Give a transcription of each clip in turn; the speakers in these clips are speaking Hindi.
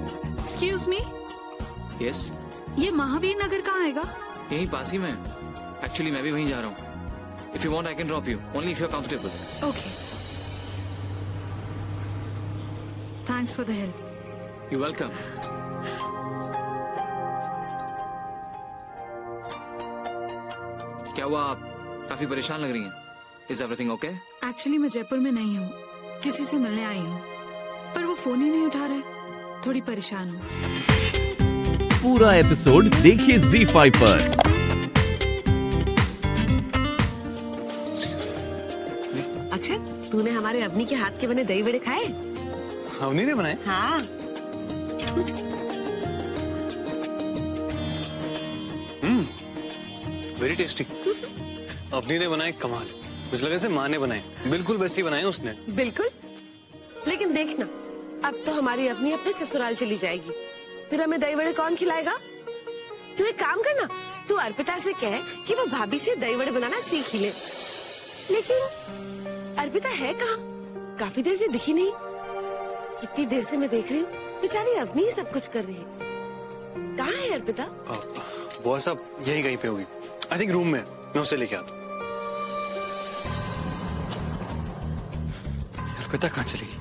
एक्सक्यूज मी, यस, ये महावीर नगर कहाँ आएगा? यहीं पास ही में। एक्चुअली मैं भी वहीं जा रहा हूँ। If you want I can drop you, only if you are comfortable. Okay, thanks for the help. You welcome. क्या हुआ, आप काफी परेशान लग रही हैं? Is everything okay? एक्चुअली मैं जयपुर में नहीं हूँ, किसी से मिलने आई हूँ, पर वो फोन ही नहीं उठा रहे, थोड़ी परेशान हूँ। पूरा एपिसोड देखिए ZEE5 पर। अक्षत, तूने हमारे अवनी के हाथ के बने दही बड़े खाए? अवनी ने बनाए? हाँ। Very tasty. अवनी ने बनाए कमाल, कुछ लगे से माँ ने बनाए, बिल्कुल वैसे ही बनाए उसने। बिल्कुल, लेकिन देखना, अब तो हमारी अवनी अपने ससुराल चली जाएगी, फिर हमें दही बड़े कौन खिलाएगा? तू एक काम करना, तू अर्पिता से कह कि वो भाभी से दही बड़े बनाना सीख ही ले। लेकिन अर्पिता है कहाँ? काफी देर से दिखी नहीं। कितनी देर से मैं देख रही हूँ, बेचारी अवनी ही सब कुछ कर रही है। कहाँ है अर्पिता? वो सब यही कहीं पे होगी। आई थिंक रूम में, मैं उसे लेके आता हूँ। अर्पिता कहाँ चली गई?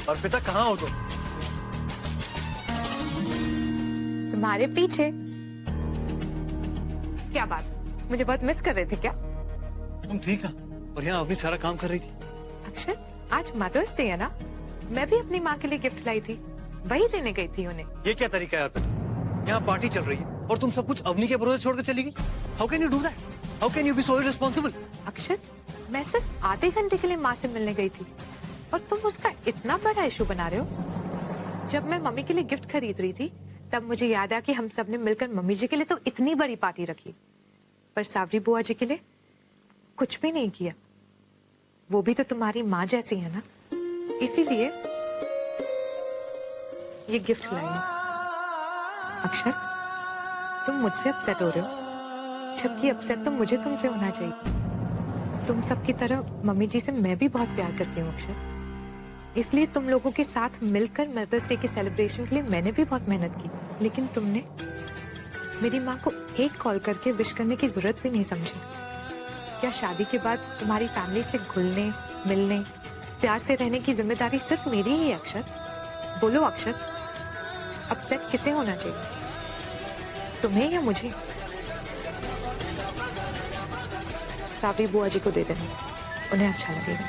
अर्पिता कहाँ हो तुम? तुम्हारे पीछे। क्या बात, मुझे बहुत मिस कर रहे थे क्या? तुम ठीक है? और यहाँ अपनी सारा काम कर रही थी। अक्षत, आज मदर्स डे है ना, मैं भी अपनी माँ के लिए गिफ्ट लाई थी, वही देने गई थी उन्हें। ये क्या तरीका है अर्पिता? यहाँ पार्टी चल रही है और तुम सब कुछ अवनी के भरोसे छोड़कर चली गई। How can you do that? How can you be so irresponsible? Akshat, मैं सिर्फ आधे घंटे के लिए माँ से मिलने गई थी और तुम उसका इतना बड़ा इशू बना रहे हो। जब मैं मम्मी के लिए गिफ्ट खरीद रही थी, तब मुझे याद आया कि हम सबने मिलकर मम्मी जी के लिए तो इतनी बड़ी पार्टी रखी, पर सावरी बुआ जी के लिए कुछ भी नहीं किया। वो भी तो तुम्हारी माँ जैसी है ना, इसीलिए ये गिफ्ट लाई हूं। अक्षत, तुम मुझसे अपसेट हो रहे हो, जबकि अपसेट तो मुझे तुमसे होना चाहिए। तुम सबकी तरह मम्मी जी से मैं भी बहुत प्यार करती हूँ अक्षत, इसलिए तुम लोगों के साथ मिलकर मदर्स डे के सेलिब्रेशन के लिए मैंने भी बहुत मेहनत की, लेकिन तुमने मेरी माँ को एक कॉल करके विश करने की जरूरत भी नहीं समझी। क्या शादी के बाद तुम्हारी फैमिली से घुलने मिलने प्यार से रहने की जिम्मेदारी सिर्फ मेरी ही है अक्षत? बोलो अक्षत, अपसेट किसे होना चाहिए, तुम्हें या मुझे? सावरी बुआ जी को दे देना, उन्हें अच्छा लगेगा।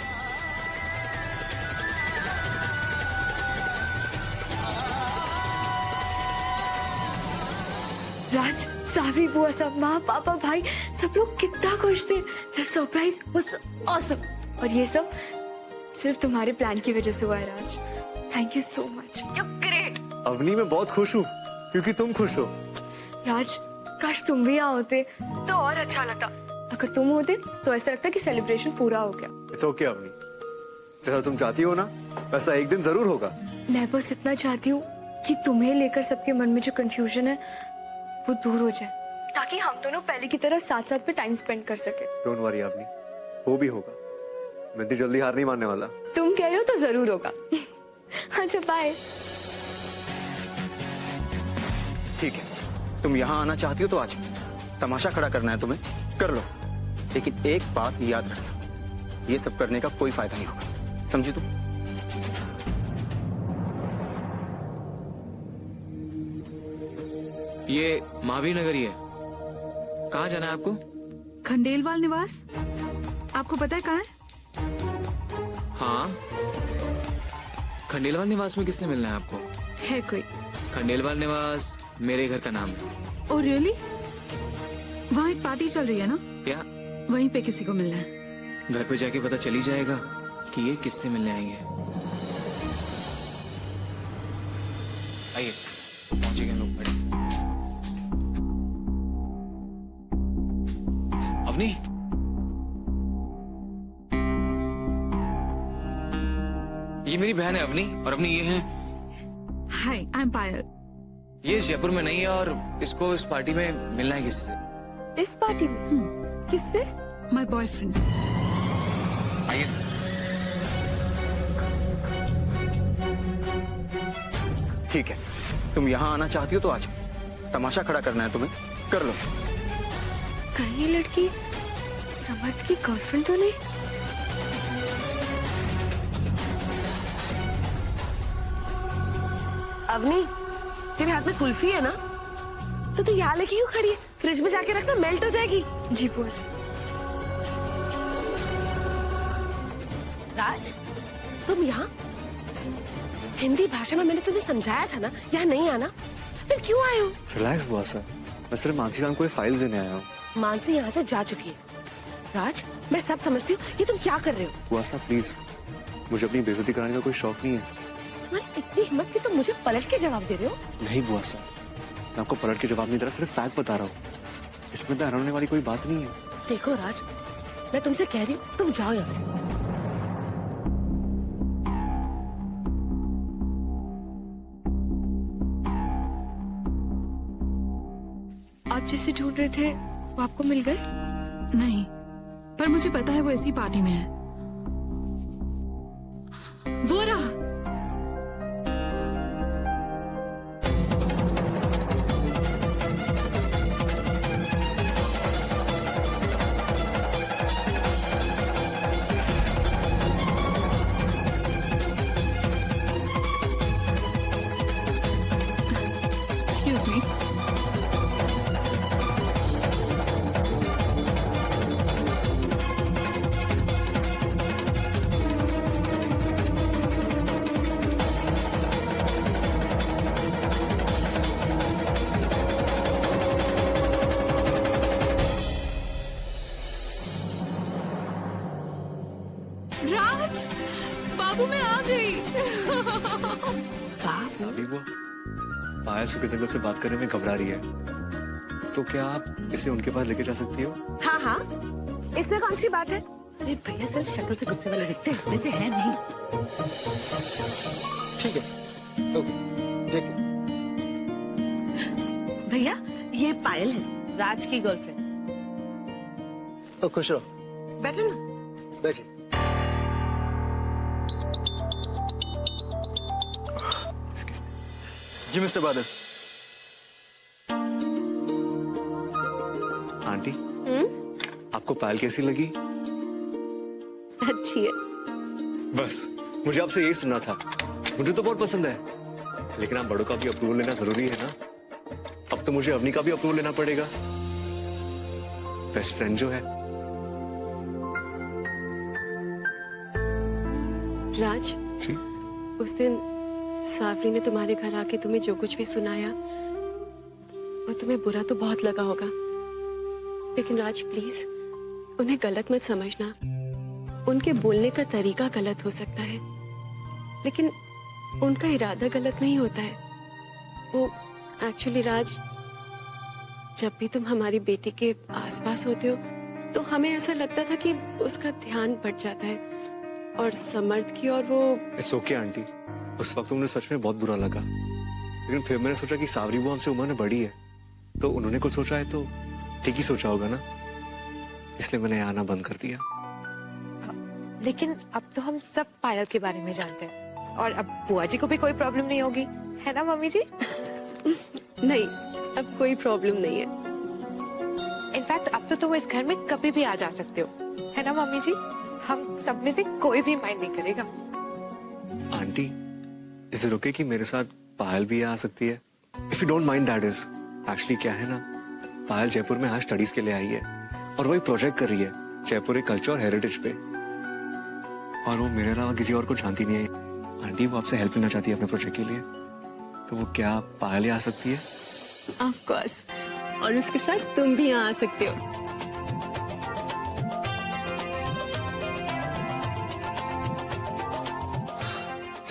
राज, सावरी बुआ सब, माँ पापा भाई सब लोग कितना खुश थे। The surprise was awesome। और ये सब सिर्फ तुम्हारे प्लान की वजह से हुआ है Raj. Thank you so much, you great. Avni, मैं बहुत खुश हूँ क्योंकि तुम खुश हो। राज, काश तुम भी यहाँ होते तो और अच्छा लगता। अगर तुम होते तो ऐसा लगता कि सेलिब्रेशन पूरा हो गया। इट्स ओके अवनी, जैसा तुम चाहती हो ना वैसा एक दिन जरूर होगा। मैं बस इतना चाहती हूँ कि तुम्हें लेकर सबके मन में जो कंफ्यूजन है वो दूर हो जाए, ताकि हम दोनों पहले की तरह साथ साथ पे टाइम स्पेंड कर सके। डोंट वरी अवनी, वो भी होगा। मैं इतनी जल्दी हार नहीं मानने वाला। तुम कह रहे हो तो जरूर होगा। अच्छा बाय। ठीक है, तुम यहाँ आना चाहती हो तो आ जाओ। तमाशा खड़ा करना है तुम्हें, कर लो, लेकिन एक बात याद रखना, ये सब करने का कोई फायदा नहीं होगा, समझी तुम? ये महावीर नगर ही है। कहाँ जाना है आपको? खंडेलवाल निवास, आपको पता है कहाँ है? हाँ, खंडेलवाल निवास में किससे मिलना है आपको? है कोई? खंडेलवाल निवास मेरे घर का नाम है। Oh really? वहाँ एक पार्टी चल रही है ना, क्या? वहीं पे किसी को मिलना है। घर पे जाके पता चल ही जाएगा कि ये किससे मिलने आएंगे। आइए, पहुंचे गए लोग। बड़े अवनी, ये मेरी बहन है अवनी, और अवनी ये है। हाय, आई एम पायल। ये जयपुर में नहीं है और इसको इस पार्टी में मिलना है किससे? इस पार्टी में? किससे? My boyfriend. आइए। ठीक है, तुम यहाँ आना चाहती हो तो आ जाओ। तमाशा खड़ा करना है तुम्हें, कर लो। कहीं ये लड़की समर्थ की गर्लफ्रेंड तो नहीं? अवनी, तेरे हाथ में कुल्फी है ना, तो तू यहाँ लेके क्यों खड़ी है? फ्रिज में जाके रखना, मेल्ट हो जाएगी। जी बुआ जी। राज, तुम यहाँ? हिंदी भाषा में मैंने तुम्हें समझाया था ना यहाँ नहीं आना, फिर क्यों आए हो? रिलैक्स बुआ सा, मैं सिर्फ मानसी मैम को फाइल देने आया हूँ। मानसी यहाँ से जा चुकी है। राज, मैं सब समझती हूँ, ये तुम क्या कर रहे हो? बुआ सा प्लीज, मुझे अपनी बेइज्जती कराने का कोई शौक नहीं है। तुम्हारी इतनी हिम्मत कि तुम मुझे पलट के जवाब दे रहे हो? नहीं बुआ सा, मैं आपको पलट के जवाब नहीं दे रहा, सिर्फ फैक्ट बता रहा हूँ। इसमें तो हैरान होने वाली कोई बात नहीं है। देखो राज, मैं तुमसे कह रही हूँ, तुम जाओ यहाँ से। आप जिसे ढूंढ रहे थे वो आपको मिल गए? नहीं, पर मुझे पता है वो इसी पार्टी में है। वो रहा। Excuse me. राज, बाबू मैं आ गई। साबरी बुआ, पायल सुखित अंकल से बात करने में घबरा रही है, तो क्या आप इसे उनके पास लेके जा सकती हो? हाँ हाँ, इसमें कौन सी बात है? अरे भैया सिर्फ शक्ल से गुस्से वाले दिखते हैं, वैसे है नहीं। ठीक है, ओके, ठीक है। भैया, ये पायल है, राज की गर्लफ्रेंड। खुश रहो, बैठो ना। बैठिए। जी मिस्टर बादल। आंटी, आपको पायल कैसी लगी? अच्छी है। बस मुझे आपसे यही सुनना था, मुझे तो बहुत पसंद है, लेकिन आप बड़ों का भी अप्रूवल लेना जरूरी है ना। अब तो मुझे अवनी का भी अप्रूवल लेना पड़ेगा, बेस्ट फ्रेंड जो है। राज, जी? उस दिन सावरी ने तुम्हारे घर आके तुम्हें जो कुछ भी सुनाया वो तुम्हें बुरा तो बहुत लगा होगा, लेकिन राज प्लीज उन्हें गलत मत समझना। उनके बोलने का तरीका गलत हो सकता है, लेकिन उनका इरादा गलत नहीं होता है। वो एक्चुअली राज, जब भी तुम हमारी बेटी के आसपास होते हो तो हमें ऐसा लगता था कि उसका ध्यान बढ़ जाता है, और समर्थ की और वो। इट्स ओके आंटी, उस वक्त मुझे सच में बहुत बुरा लगा, लेकिन फिर मैंने सोचा कि सावरी वो हमसे उम्र में बड़ी है, तो उन्होंने कुछ सोचा है तो ठीक ही सोचा होगा ना, इसलिए मैंने आना बंद कर दिया। लेकिन अब तो हम सब पायल के बारे में जानते हैं, और अब बुआ जी को भी कोई प्रॉब्लम नहीं होगी, है ना मम्मी जी? नहीं, अब कोई प्रॉब्लम नहीं है। इनफैक्ट अब तो तुम इस घर में कभी भी आ जा सकते हो, है ना मम्मी जी? हम सब में से कोई भी माइंड नहीं करेगा। आंटी, इज इट ओके कि मेरे साथ पायल भी आ सकती है? If you don't mind that is. Actually क्या है ना, पायल जयपुर में आज स्टडीज के लिए आई है और वही प्रोजेक्ट कर रही है जयपुर के कल्चर और हेरिटेज पे, और वो मेरे अलावा किसी और को जानती नहीं है। आंटी, वो आपसे हेल्प लेना चाहती है अपने प्रोजेक्ट के लिए, तो वो क्या पायल आ सकती है? ऑफ कोर्स, और उसके साथ तुम भी यहाँ आ सकते हो।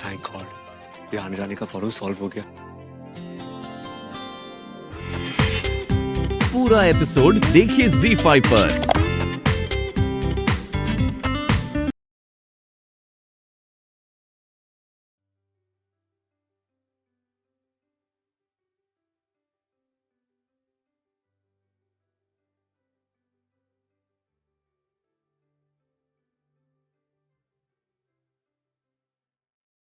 थैंक गॉड, ये आने जाने का प्रॉब्लम सॉल्व हो गया। पूरा एपिसोड देखिए ZEE5 पर।